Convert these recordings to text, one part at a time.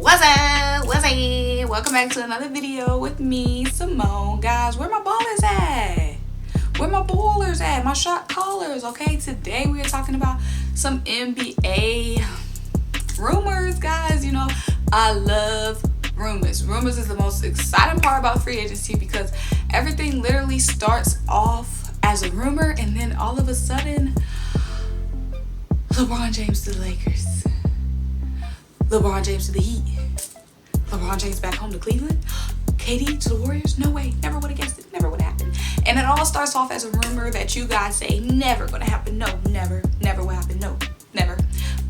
What's up? What's up? Welcome back to another video with me, Simone. Guys, where my ballers at? Where my ballers at? My shot callers, okay? Today we are talking about some NBA rumors, guys. You know, I love rumors. Rumors is the most exciting part about free agency because everything literally starts off as a rumor and then all of a sudden, LeBron James to the Lakers. LeBron James to the Heat. LeBron James back home to Cleveland. KD to the Warriors. No way. Never would have guessed it. Never would have happened. And it all starts off as a rumor that you guys say never gonna happen. No, never. Never will happen. No, never.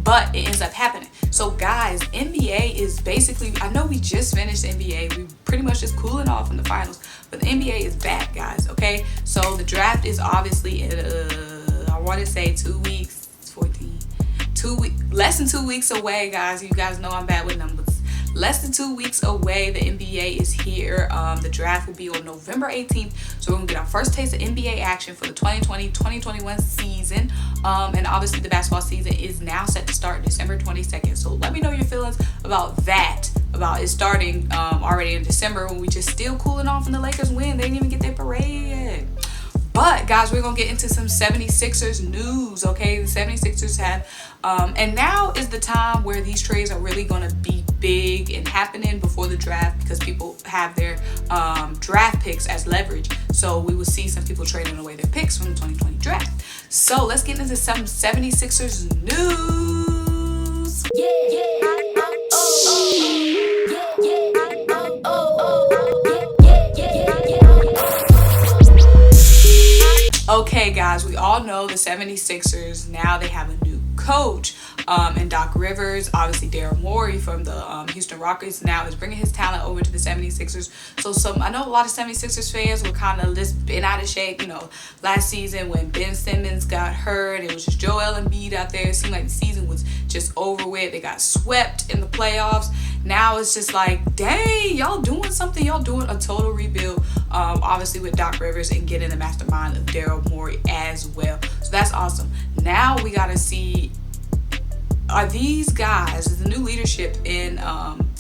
But it ends up happening. So guys, NBA is basically, I know we just finished NBA. We pretty much just cooling off in the finals. But the NBA is back, guys. Okay? So the draft is obviously in, I want to say 2 weeks. 14. Less than 2 weeks away, guys. You guys know I'm bad with numbers. Less than 2 weeks away. The NBA is here. The draft will be on November 18th. So we're going to get our first taste of NBA action for the 2020-2021 season. And obviously the basketball season is now set to start December 22nd. So let me know your feelings about that. About it starting already in December when we just still cooling off and the Lakers win. They didn't even get their parade yet. But guys, we're going to get into some 76ers news, okay? The 76ers have, and now is the time where these trades are really going to be big and happening before the draft because people have their draft picks as leverage. So we will see some people trading away their picks from the 2020 draft. So let's get into some 76ers news. Okay, guys, we all know the 76ers, now they have a new coach, and Doc Rivers, obviously Daryl Morey from the Houston Rockets now is bringing his talent over to the 76ers. So I know a lot of 76ers fans were kind of just been out of shape, you know, last season when Ben Simmons got hurt, it was just Joel Embiid out there. It seemed like the season was just over with. They got swept in the playoffs. Now it's just like, dang, y'all doing something. Y'all doing a total rebuild, obviously with Doc Rivers and getting the mastermind of Daryl Morey as well. So that's awesome. Now we got to see, are these guys, the new leadership in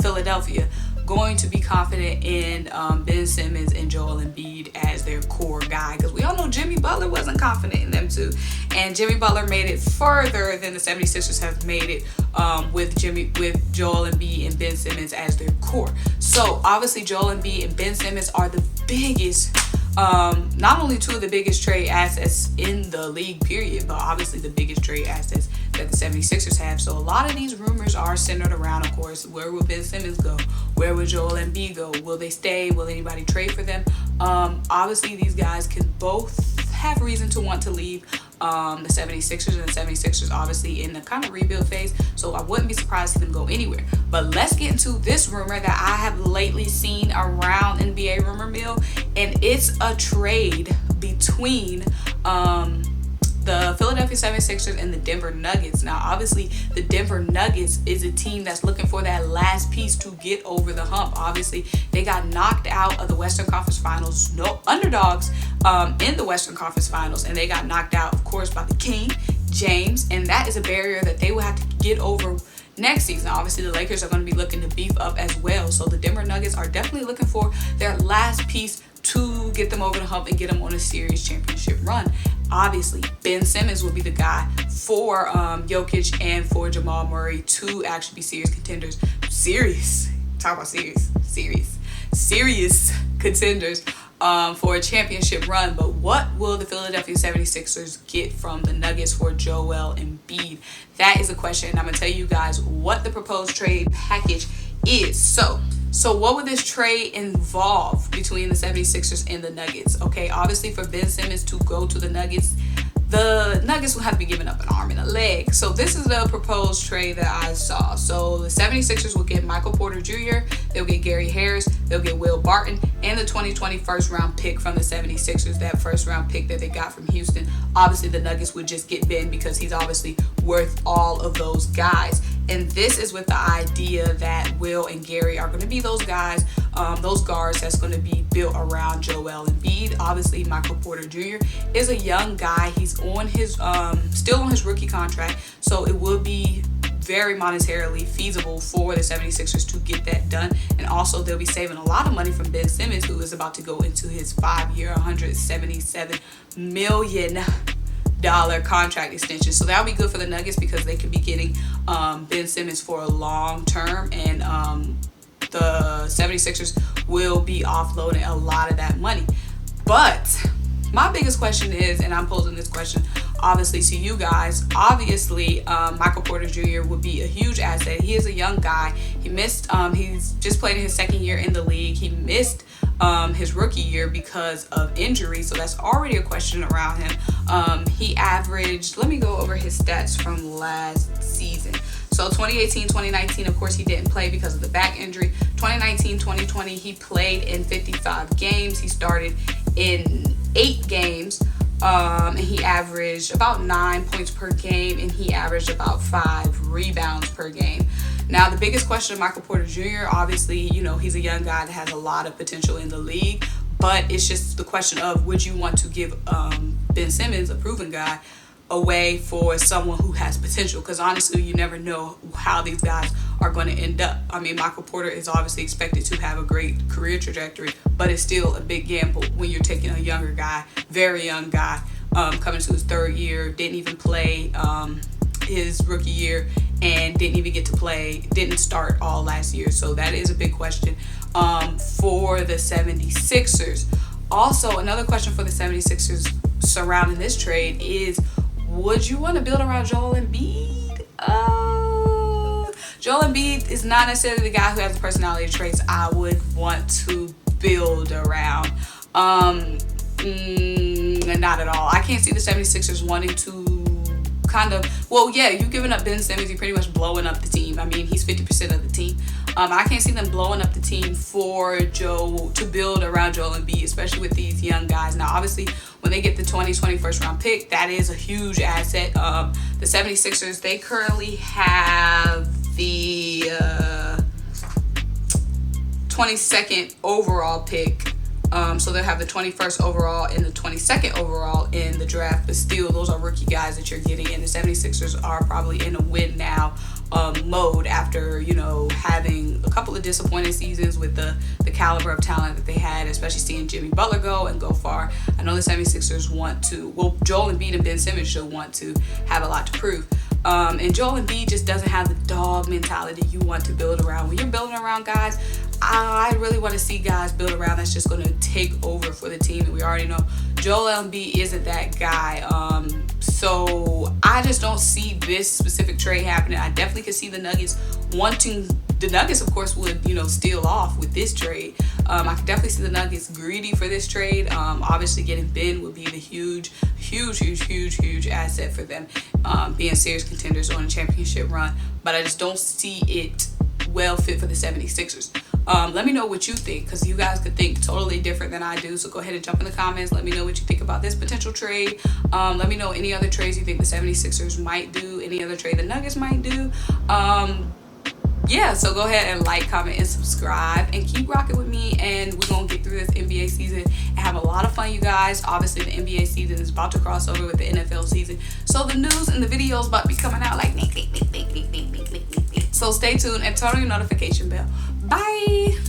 Philadelphia, going to be confident in Ben Simmons and Joel Embiid as their core guy? Because we all know Jimmy Butler wasn't confident in them too. And Jimmy Butler made it further than the 76ers have made it with Joel Embiid and Ben Simmons as their core. So obviously Joel Embiid and Ben Simmons are the biggest, not only two of the biggest trade assets in the league period, but obviously the biggest trade assets that the 76ers have. So a lot of these rumors are centered around, of course, where will Ben Simmons go? Where will Joel Embiid go? Will they stay? Will anybody trade for them? Obviously these guys can both have reason to want to leave the 76ers, and the 76ers obviously in the kind of rebuild phase, so I wouldn't be surprised to see them go anywhere. But let's get into this rumor that I have lately seen around NBA rumor mill, and it's a trade between the Philadelphia 76ers and the Denver Nuggets. Now obviously the Denver Nuggets is a team that's looking for that last piece to get over the hump. Obviously they got knocked out of the Western Conference Finals, no underdogs in the Western Conference Finals, and they got knocked out, of course, by the King, James, and that is a barrier that they will have to get over next season. Obviously the Lakers are going to be looking to beef up as well, so the Denver Nuggets are definitely looking for their last piece to get them over the hump and get them on a series championship run. Obviously Ben Simmons will be the guy for Jokic and for Jamal Murray to actually be serious contenders. Serious contenders for a championship run. But what will the Philadelphia 76ers get from the Nuggets for Joel Embiid? That is a question, and I'm going to tell you guys what the proposed trade package is. So what would this trade involve between the 76ers and the Nuggets? Okay, obviously for Ben Simmons to go to the Nuggets will have to be giving up an arm and a leg. So this is the proposed trade that I saw. So the 76ers will get Michael Porter Jr., they'll get Gary Harris, they'll get Will Barton, and the 2020 first round pick from the 76ers, that first round pick that they got from Houston. Obviously the Nuggets would just get Ben because he's obviously worth all of those guys. And this is with the idea that Will and Gary are going to be those guys, those guards that's going to be built around Joel Embiid. Obviously, Michael Porter Jr. is a young guy. He's on his still on his rookie contract, so it will be very monetarily feasible for the 76ers to get that done. And also they'll be saving a lot of money from Ben Simmons, who is about to go into his 5-year, $177 million contract extension. So that'll be good for the Nuggets because they could be getting Ben Simmons for a long term, and the 76ers will be offloading a lot of that money. But my biggest question is, and I'm posing this question obviously to you guys, obviously Michael Porter Jr. would be a huge asset. He is a young guy. He's just played in his 2nd year in the league. He missed his rookie year because of injury, so that's already a question around him. He averaged, let me go over his stats from last season. So 2018-2019, of course, he didn't play because of the back injury. 2019-2020, he played in 55 games. He started in 8 games, and he averaged about 9 points per game, and he averaged about 5 rebounds per game. Now, the biggest question of Michael Porter Jr., obviously, you know, he's a young guy that has a lot of potential in the league, but it's just the question of, would you want to give Ben Simmons, a proven guy, away for someone who has potential? Because honestly, you never know how these guys are going to end up. I mean, Michael Porter is obviously expected to have a great career trajectory, but it's still a big gamble when you're taking a younger guy, very young guy, coming to his 3rd year, didn't even play his rookie year, and didn't start all last year. So that is a big question for the 76ers. Also, another question for the 76ers surrounding this trade is, would you want to build around Joel Embiid? Joel Embiid is not necessarily the guy who has the personality traits I would want to build around. Not at all. I can't see the 76ers wanting to you've given up Ben Simmons, you're pretty much blowing up the team. I mean, he's 50% of the team. I can't see them blowing up the team to build around Joel Embiid, especially with these young guys. Now, obviously, when they get the 2020 first round pick, that is a huge asset. The 76ers, they currently have the 22nd overall pick. So they'll have the 21st overall and the 22nd overall in the draft, but still, those are rookie guys that you're getting, and the 76ers are probably in a win now mode after, you know, having a couple of disappointing seasons with the caliber of talent that they had, especially seeing Jimmy Butler go and go far. I know the 76ers Joel Embiid and Ben Simmons should want to have a lot to prove. And Joel Embiid just doesn't have the dog mentality you want to build around. When you're building around guys, I really want to see guys build around that's just going to take over for the team. And we already know Joel Embiid isn't that guy. So I just don't see this specific trade happening. I definitely could see the Nuggets wanting. The Nuggets, of course, would, you know, steal off with this trade. I could definitely see the Nuggets greedy for this trade. Obviously, getting Ben would be the huge asset for them, being serious contenders on a championship run. But I just don't see it well fit for the 76ers. Let me know what you think, because you guys could think totally different than I do. So go ahead and jump in the comments. Let me know what you think about this potential trade. Let me know any other trades you think the 76ers might do, any other trade the Nuggets might do. Yeah, so go ahead and like, comment, and subscribe, and keep rocking with me, and we're going to get through this NBA season and have a lot of fun, you guys. Obviously, the NBA season is about to cross over with the NFL season, so the news and the videos about to be coming out like so stay tuned and turn on your notification bell. Bye!